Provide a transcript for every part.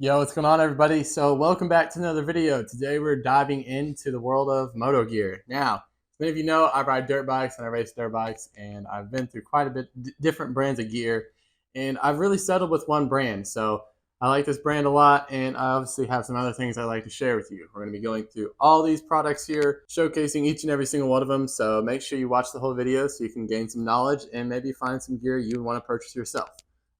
Yo, what's going on, everybody? So welcome back to another video. Today we're diving into the world of moto gear. Now, as many of you know, I ride dirt bikes and I race dirt bikes, and I've been through quite a bit different brands of gear, and I've really settled with one brand. So I like this brand a lot, and I obviously have some other things I'd like to share with you. We're going to be going through all these products here, showcasing each and every single one of them. So make sure you watch the whole video so you can gain some knowledge and maybe find some gear you want to purchase yourself.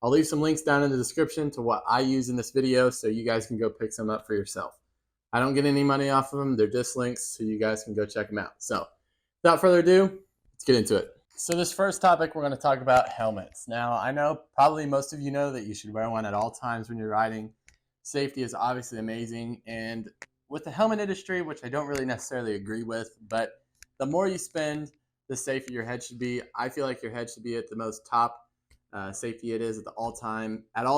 I'll leave some links down in the description to what I use in this video so you guys can go pick some up for yourself. I don't get any money off of them. They're just links so you guys can go check them out. So without further ado, let's get into it. So this first topic, we're going to talk about helmets. Now, I know probably most of you know that you should wear one at all times when you're riding. Safety is obviously amazing. And with the helmet industry, which I don't really necessarily agree with, but the more you spend, the safer your head should be. I feel like your head should be at the most top safety it is at all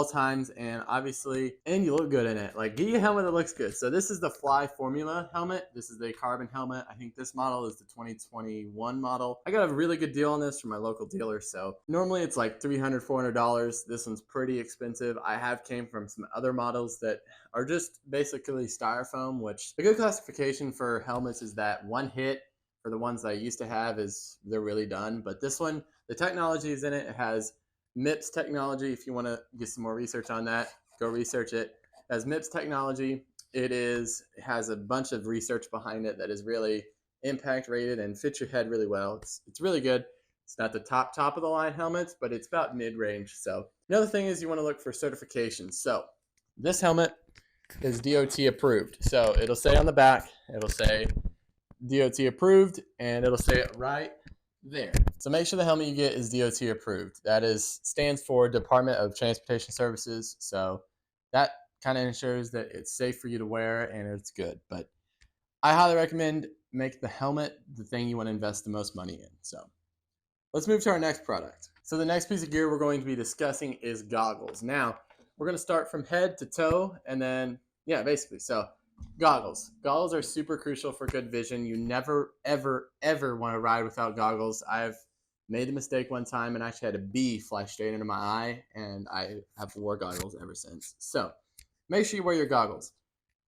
times, and obviously, and you look good in it. Like, get you a helmet that looks good. So this is the Fly Formula helmet. This is the carbon helmet. I think this model is the 2021 model. I got a really good deal on this from my local dealer. So normally it's like $300, $400. This one's pretty expensive. I have came from some other models that are just basically styrofoam, which a good classification for helmets is that one hit for the ones that I used to have is they're really done. But this one, the technology is in it. It has MIPS technology. If you want to get some more research on that, go research it. It has MIPS technology. It has a bunch of research behind it that is really impact rated and fits your head really well. It's really good. It's not the top of the line helmets, but it's about mid range. So another thing is you want to look for certifications. So this helmet is DOT approved. So it'll say on the back, it'll say DOT approved, and it'll say it right there. So make sure the helmet you get is DOT approved. That stands for Department of Transportation Services. So that kind of ensures that it's safe for you to wear and it's good. But I highly recommend make the helmet the thing you want to invest the most money in. So let's move to our next product. So the next piece of gear we're going to be discussing is goggles. Now, we're going to start from head to toe, and then, yeah, basically. So goggles. Goggles are super crucial for good vision. You never, ever, ever want to ride without goggles. I've made the mistake one time and actually had a bee fly straight into my eye, and I have wore goggles ever since. So make sure you wear your goggles.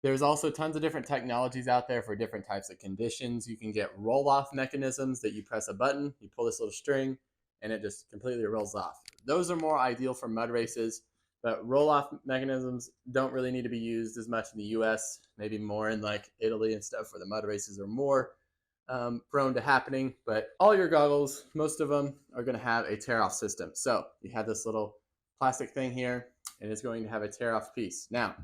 There's also tons of different technologies out there for different types of conditions. You can get roll-off mechanisms that you press a button, you pull this little string, and it just completely rolls off. Those are more ideal for mud races. But roll-off mechanisms don't really need to be used as much in the US, maybe more in like Italy and stuff where the mud races are more prone to happening. But all your goggles, most of them, are going to have a tear-off system. So you have this little plastic thing here, and it's going to have a tear-off piece. Now,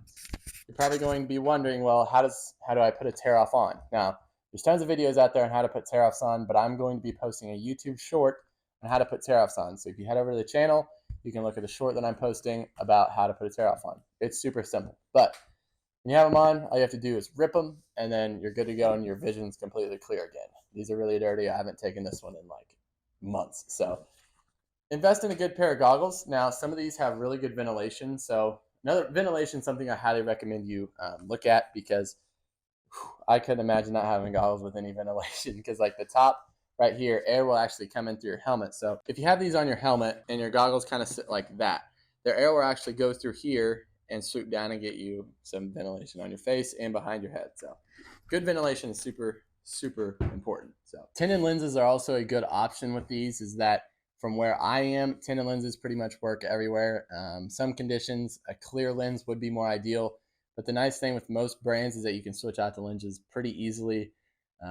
you're probably going to be wondering, well, how do I put a tear-off on? Now, there's tons of videos out there on how to put tear-offs on, but I'm going to be posting a YouTube short on how to put tear-offs on. So if you head over to the channel, you can look at the short that I'm posting about how to put a tear-off on. It's super simple. But when you have them on, all you have to do is rip them, and then you're good to go, and your vision's completely clear again. These are really dirty. I haven't taken this one in like months. So invest in a good pair of goggles. Now, some of these have really good ventilation. So another ventilation is something I highly recommend you look at, because I couldn't imagine not having goggles with any ventilation, because like the top right here, air will actually come in through your helmet. So if you have these on your helmet and your goggles kind of sit like that, their air will actually go through here and swoop down and get you some ventilation on your face and behind your head. So good ventilation is super, super important. So tinted lenses are also a good option with these. Is that from where I am, tinted lenses pretty much work everywhere. Some conditions, a clear lens would be more ideal. But the nice thing with most brands is that you can switch out the lenses pretty easily.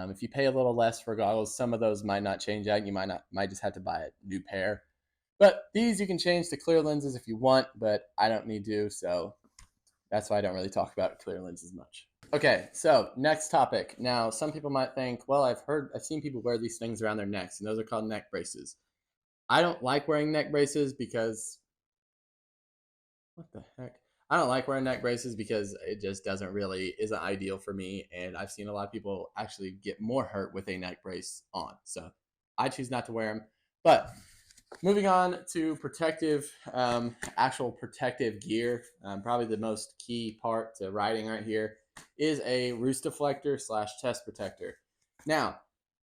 If you pay a little less for goggles, some of those might not change out. You might just have to buy a new pair. But these you can change to clear lenses if you want, but I don't need to, so that's why I don't really talk about clear lenses much. Okay, so next topic. Now, some people might think, well, I've seen people wear these things around their necks, and those are called neck braces. I don't like wearing neck braces because what the heck? I don't like wearing neck braces because it just isn't ideal for me. And I've seen a lot of people actually get more hurt with a neck brace on. So I choose not to wear them. But moving on to actual protective gear, probably the most key part to riding right here is a Roost Deflector / chest protector. Now,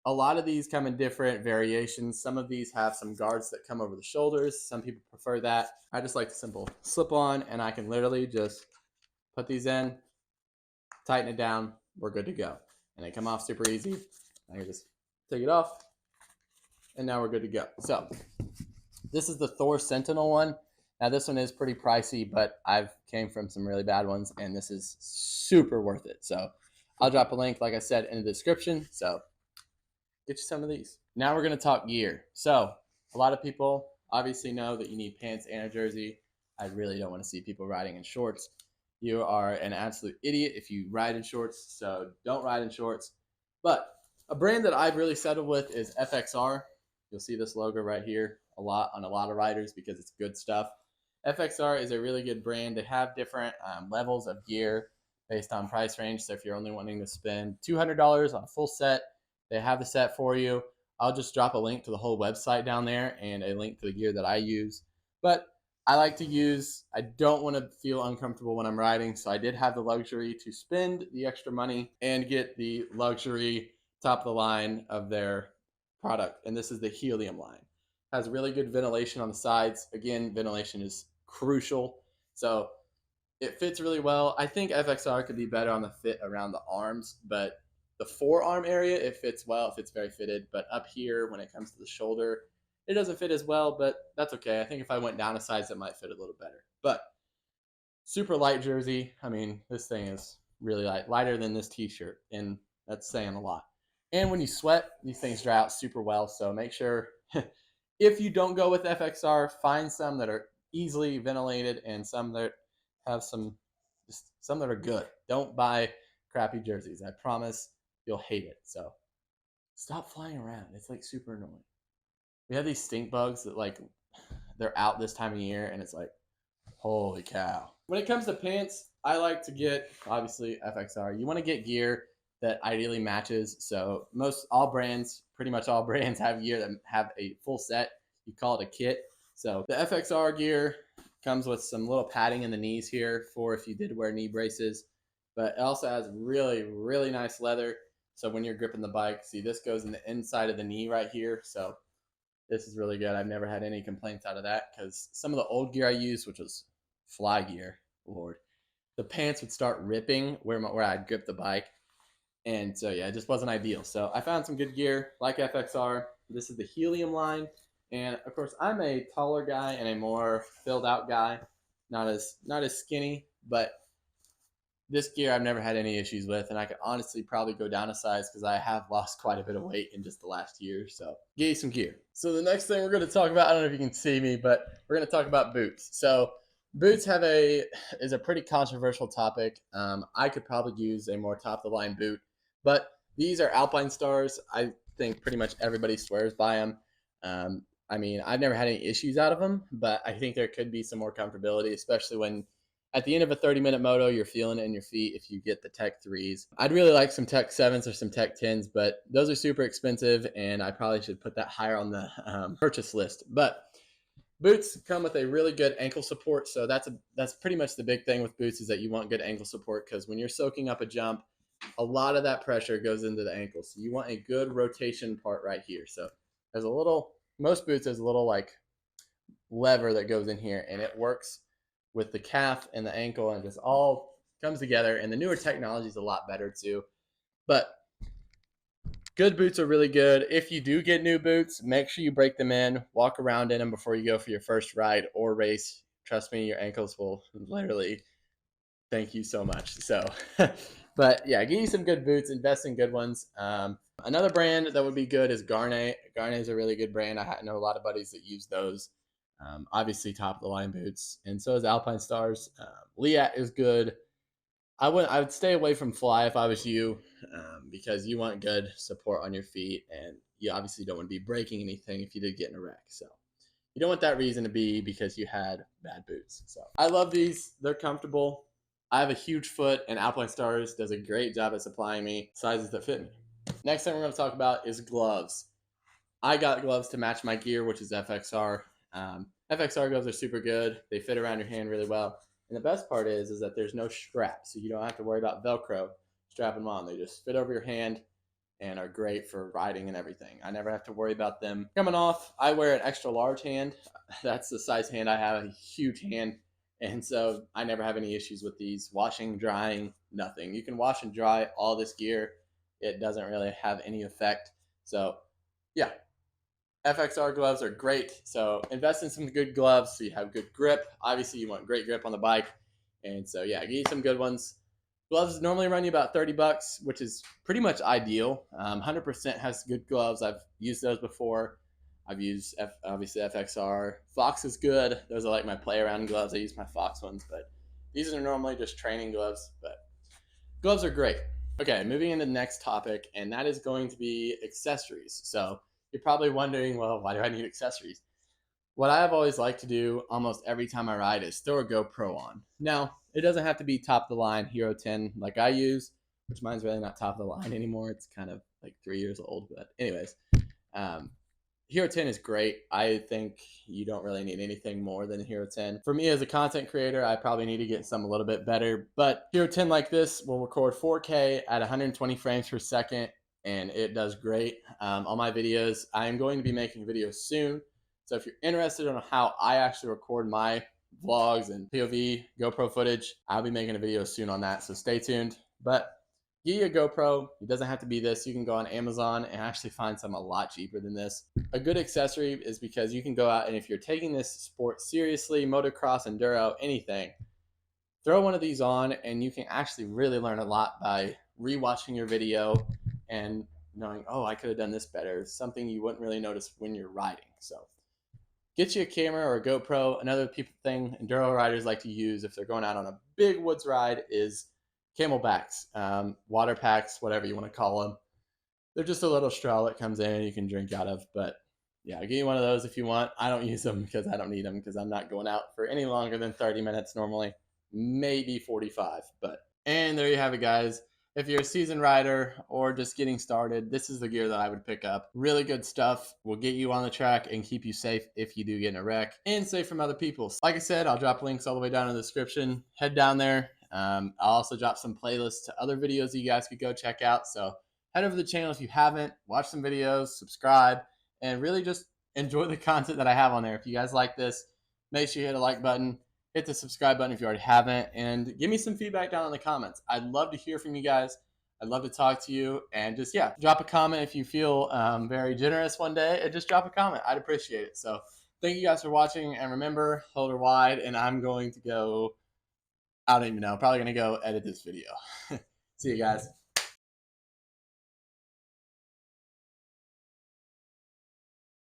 a lot of these come in different variations. Some of these have some guards that come over the shoulders. Some people prefer that. I just like the simple slip on, and I can literally just Put these in, tighten it down, we're good to go. And they come off super easy. I can just take it off, and now we're good to go. So this is the Thor Sentinel one. Now this one is pretty pricey, but I've came from some really bad ones, and this is super worth it. So I'll drop a link, like I said, in the description. So get you some of these. Now we're going to talk gear. So a lot of people obviously know that you need pants and a jersey. I really don't want to see people riding in shorts. You are an absolute idiot if you ride in shorts, so don't ride in shorts. But a brand that I've really settled with is FXR. You'll see this logo right here a lot on a lot of riders because it's good stuff. FXR is a really good brand. They have different levels of gear based on price range. So if you're only wanting to spend $200 on a full set, they have the set for you. I'll just drop a link to the whole website down there and a link to the gear that I use. But I like to use, I don't want to feel uncomfortable when I'm riding, so I did have the luxury to spend the extra money and get the luxury top of the line of their product, and this is the Helium line. It has really good ventilation on the sides. Again, ventilation is crucial, so it fits really well. I think FXR could be better on the fit around the arms, but the forearm area, it fits well. It fits very fitted, but up here when it comes to the shoulder, it doesn't fit as well, but that's okay. I think if I went down a size, it might fit a little better. But super light jersey. I mean, this thing is really light, lighter than this t-shirt, and that's saying a lot. And when you sweat, these things dry out super well, so make sure if you don't go with FXR, find some that are easily ventilated and some that have some that are good. Don't buy crappy jerseys. I promise you'll hate it. So stop flying around. It's like super annoying. We have these stink bugs that like they're out this time of year, and it's like, holy cow. When it comes to pants, I like to get obviously FXR. You want to get gear that ideally matches. So pretty much all brands have gear that have a full set. You call it a kit. So the FXR gear comes with some little padding in the knees here for if you did wear knee braces, but it also has really, really nice leather. So when you're gripping the bike, see this goes in the inside of the knee right here. So this is really good. I've never had any complaints out of that because some of the old gear I used, which was fly gear, Lord, the pants would start ripping where I'd grip the bike. And so, yeah, it just wasn't ideal. So I found some good gear like FXR. This is the Helium line. And, of course, I'm a taller guy and a more filled out guy, not as skinny, but this gear I've never had any issues with, and I could honestly probably go down a size because I have lost quite a bit of weight in just the last year. So get you some gear. So the next thing we're going to talk about, I don't know if you can see me, but we're going to talk about boots. So boots is a pretty controversial topic. I could probably use a more top of the line boot, but these are Alpine Stars. I think pretty much everybody swears by them. I mean, I've never had any issues out of them, but I think there could be some more comfortability, especially when at the end of a 30-minute moto, you're feeling it in your feet if you get the Tech 3s. I'd really like some Tech 7s or some Tech 10s, but those are super expensive, and I probably should put that higher on the purchase list. But boots come with a really good ankle support, so that's pretty much the big thing with boots is that you want good ankle support because when you're soaking up a jump, a lot of that pressure goes into the ankle. So you want a good rotation part right here. So there's most boots, there's a little like lever that goes in here, and it works with the calf and the ankle, and it just all comes together. And the newer technology is a lot better too. But good boots are really good. If you do get new boots, make sure you break them in, walk around in them before you go for your first ride or race. Trust me, your ankles will literally thank you so much. So, but yeah, get you some good boots, invest in good ones. Another brand that would be good is Garnet. Garnet is a really good brand. I know a lot of buddies that use those. Obviously, top of the line boots, and so is Alpine Stars. Liat is good. I would stay away from Fly if I was you, because you want good support on your feet, and you obviously don't want to be breaking anything if you did get in a wreck. So you don't want that reason to be because you had bad boots. So I love these; they're comfortable. I have a huge foot, and Alpine Stars does a great job at supplying me sizes that fit me. Next thing we're going to talk about is gloves. I got gloves to match my gear, which is FXR. FXR gloves are super good. They fit around your hand really well. And the best part is that there's no strap, so you don't have to worry about Velcro strapping them on. They just fit over your hand and are great for riding and everything. I never have to worry about them coming off. I wear an extra large hand. That's the size hand I have, a huge hand. And so I never have any issues with these. Washing, drying, nothing. You can wash and dry all this gear. It doesn't really have any effect. So yeah, FXR gloves are great. So invest in some good gloves so you have good grip. Obviously, you want great grip on the bike. And so yeah, get you some good ones. Gloves normally run you about 30 bucks, which is pretty much ideal. 100% has good gloves. I've used those before. I've used obviously FXR. Fox is good. Those are like my play around gloves. I use my Fox ones, but these are normally just training gloves. But gloves are great. Okay, moving into the next topic, and that is going to be accessories. So you're probably wondering, well, why do I need accessories? What I've always liked to do almost every time I ride is throw a GoPro on. Now, it doesn't have to be top of the line Hero 10 like I use, which mine's really not top of the line anymore. It's kind of like 3 years old. But anyways, um, Hero 10 is great. I think you don't really need anything more than Hero 10. For me as a content creator, I probably need to get some a little bit better. But Hero 10 like this will record 4K at 120 frames per second, and it does great. On my videos, I am going to be making videos soon. So if you're interested in how I actually record my vlogs and POV GoPro footage, I'll be making a video soon on that. So stay tuned. But get you a GoPro. It doesn't have to be this. You can go on Amazon and actually find some a lot cheaper than this. A good accessory is because you can go out and if you're taking this sport seriously, motocross, enduro, anything, throw one of these on and you can actually really learn a lot by rewatching your video and knowing, oh, I could have done this better. Something you wouldn't really notice when you're riding. So get you a camera or a GoPro. Another thing enduro riders like to use if they're going out on a big woods ride is camelbacks, water packs, whatever you want to call them. They're just a little straw that comes in and you can drink out of. But yeah, I'll get you one of those if you want. I don't use them because I don't need them because I'm not going out for any longer than 30 minutes normally, maybe 45. And there you have it, guys. If you're a seasoned rider or just getting started, this is the gear that I would pick up. Really good stuff. Will get you on the track and keep you safe if you do get in a wreck and safe from other people. Like I said, I'll drop links all the way down in the description. Head down there. I'll also drop some playlists to other videos that you guys could go check out. So head over to the channel if you haven't. Watch some videos, subscribe, and really just enjoy the content that I have on there. If you guys like this, make sure you hit a like button. Hit the subscribe button if you already haven't, and give me some feedback down in the comments. I'd love to hear from you guys. I'd love to talk to you, and just, yeah, drop a comment if you feel very generous one day, and just drop a comment. I'd appreciate it. So thank you guys for watching, and remember, hold her wide, and I'm going to go, I don't even know, probably going to go edit this video. See you guys.